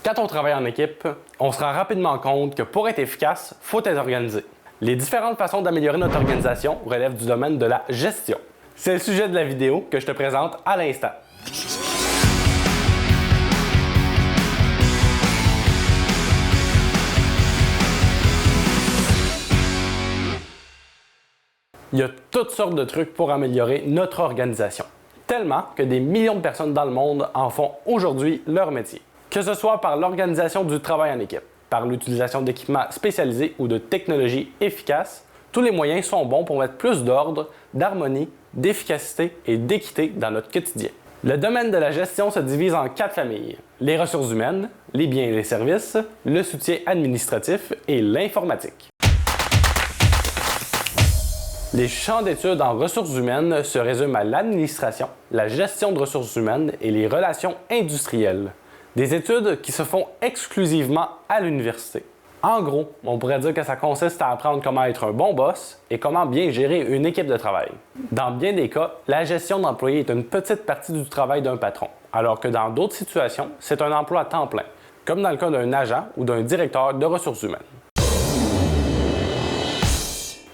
Quand on travaille en équipe, on se rend rapidement compte que pour être efficace, il faut être organisé. Les différentes façons d'améliorer notre organisation relèvent du domaine de la gestion. C'est le sujet de la vidéo que je te présente à l'instant. Il y a toutes sortes de trucs pour améliorer notre organisation. Tellement que des millions de personnes dans le monde en font aujourd'hui leur métier. Que ce soit par l'organisation du travail en équipe, par l'utilisation d'équipements spécialisés ou de technologies efficaces, tous les moyens sont bons pour mettre plus d'ordre, d'harmonie, d'efficacité et d'équité dans notre quotidien. Le domaine de la gestion se divise en 4 familles: les ressources humaines, les biens et les services, le soutien administratif et l'informatique. Les champs d'études en ressources humaines se résument à l'administration, la gestion de ressources humaines et les relations industrielles. Des études qui se font exclusivement à l'université. En gros, on pourrait dire que ça consiste à apprendre comment être un bon boss et comment bien gérer une équipe de travail. Dans bien des cas, la gestion d'employés est une petite partie du travail d'un patron, alors que dans d'autres situations, c'est un emploi à temps plein, comme dans le cas d'un agent ou d'un directeur de ressources humaines.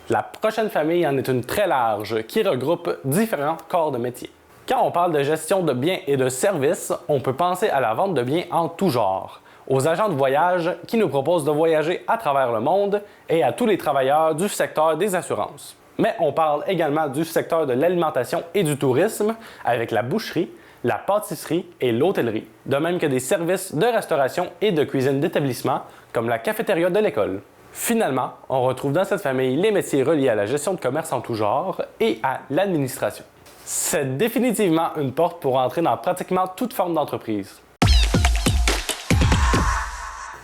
La prochaine famille en est une très large qui regroupe différents corps de métier. Quand on parle de gestion de biens et de services, on peut penser à la vente de biens en tout genre, aux agents de voyage qui nous proposent de voyager à travers le monde et à tous les travailleurs du secteur des assurances. Mais on parle également du secteur de l'alimentation et du tourisme avec la boucherie, la pâtisserie et l'hôtellerie, de même que des services de restauration et de cuisine d'établissement comme la cafétéria de l'école. Finalement, on retrouve dans cette famille les métiers reliés à la gestion de commerce en tout genre et à l'administration. C'est définitivement une porte pour entrer dans pratiquement toute forme d'entreprise.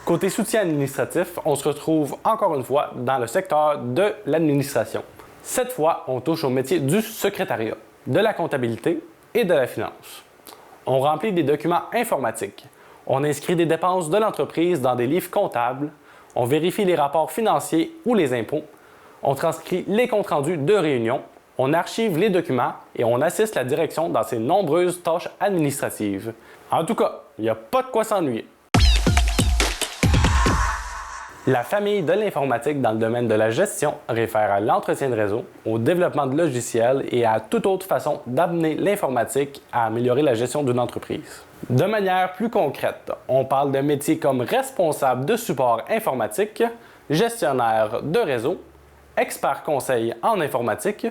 Côté soutien administratif, on se retrouve encore une fois dans le secteur de l'administration. Cette fois, on touche au métier du secrétariat, de la comptabilité et de la finance. On remplit des documents informatiques. On inscrit des dépenses de l'entreprise dans des livres comptables. On vérifie les rapports financiers ou les impôts. On transcrit les comptes rendus de réunion. On archive les documents et on assiste la direction dans ses nombreuses tâches administratives. En tout cas, il n'y a pas de quoi s'ennuyer. La famille de l'informatique dans le domaine de la gestion réfère à l'entretien de réseau, au développement de logiciels et à toute autre façon d'amener l'informatique à améliorer la gestion d'une entreprise. De manière plus concrète, on parle de métiers comme responsable de support informatique, gestionnaire de réseau, expert conseil en informatique,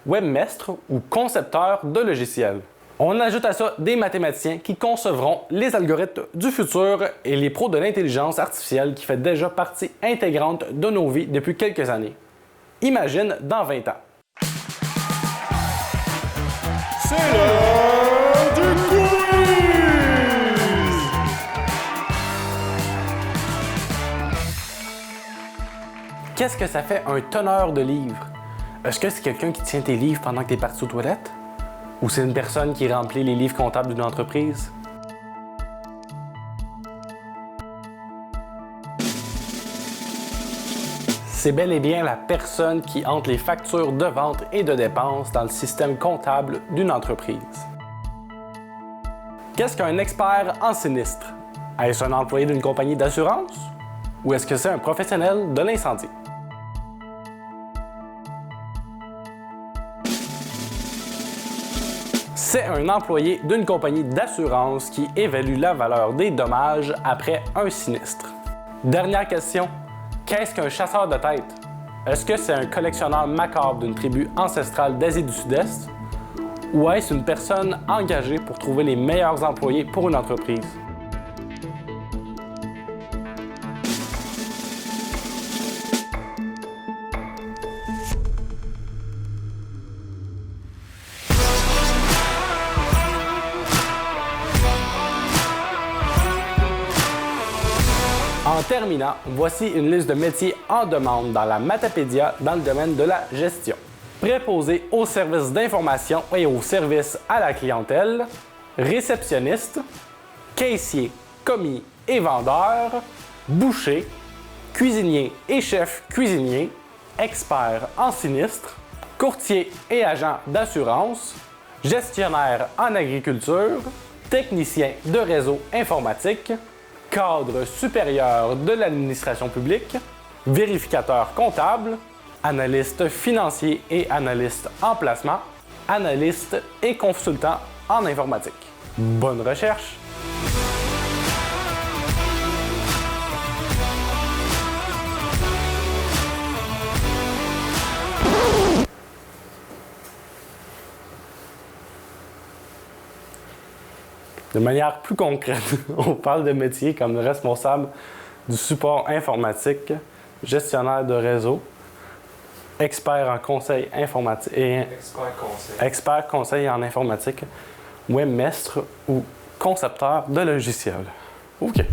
webmestre ou concepteur de logiciels. On ajoute à ça des mathématiciens qui concevront les algorithmes du futur et les pros de l'intelligence artificielle qui fait déjà partie intégrante de nos vies depuis quelques années. Imagine dans 20 ans. C'est l'heure du quiz! Qu'est-ce que ça fait un teneur de livres? Est-ce que c'est quelqu'un qui tient tes livres pendant que tu es parti aux toilettes? Ou c'est une personne qui remplit les livres comptables d'une entreprise? C'est bel et bien la personne qui entre les factures de vente et de dépenses dans le système comptable d'une entreprise. Qu'est-ce qu'un expert en sinistre? Est-ce un employé d'une compagnie d'assurance? Ou est-ce que c'est un professionnel de l'incendie? C'est un employé d'une compagnie d'assurance qui évalue la valeur des dommages après un sinistre. Dernière question, qu'est-ce qu'un chasseur de tête? Est-ce que c'est un collectionneur macabre d'une tribu ancestrale d'Asie du Sud-Est? Ou est-ce une personne engagée pour trouver les meilleurs employés pour une entreprise? En terminant, voici une liste de métiers en demande dans la Matapédia dans le domaine de la gestion. Préposé aux services d'information et aux services à la clientèle, réceptionniste, caissier, commis et vendeur, boucher, cuisinier et chef cuisinier, expert en sinistre, courtier et agent d'assurance, gestionnaire en agriculture, technicien de réseau informatique, cadre supérieur de l'administration publique, vérificateur comptable, analyste financier et analyste en placement, analyste et consultant en informatique. Bonne recherche! De manière plus concrète, on parle de métiers comme responsable du support informatique, gestionnaire de réseau, expert en conseil informatique et expert conseil en informatique, webmestre ou concepteur de logiciels. OK.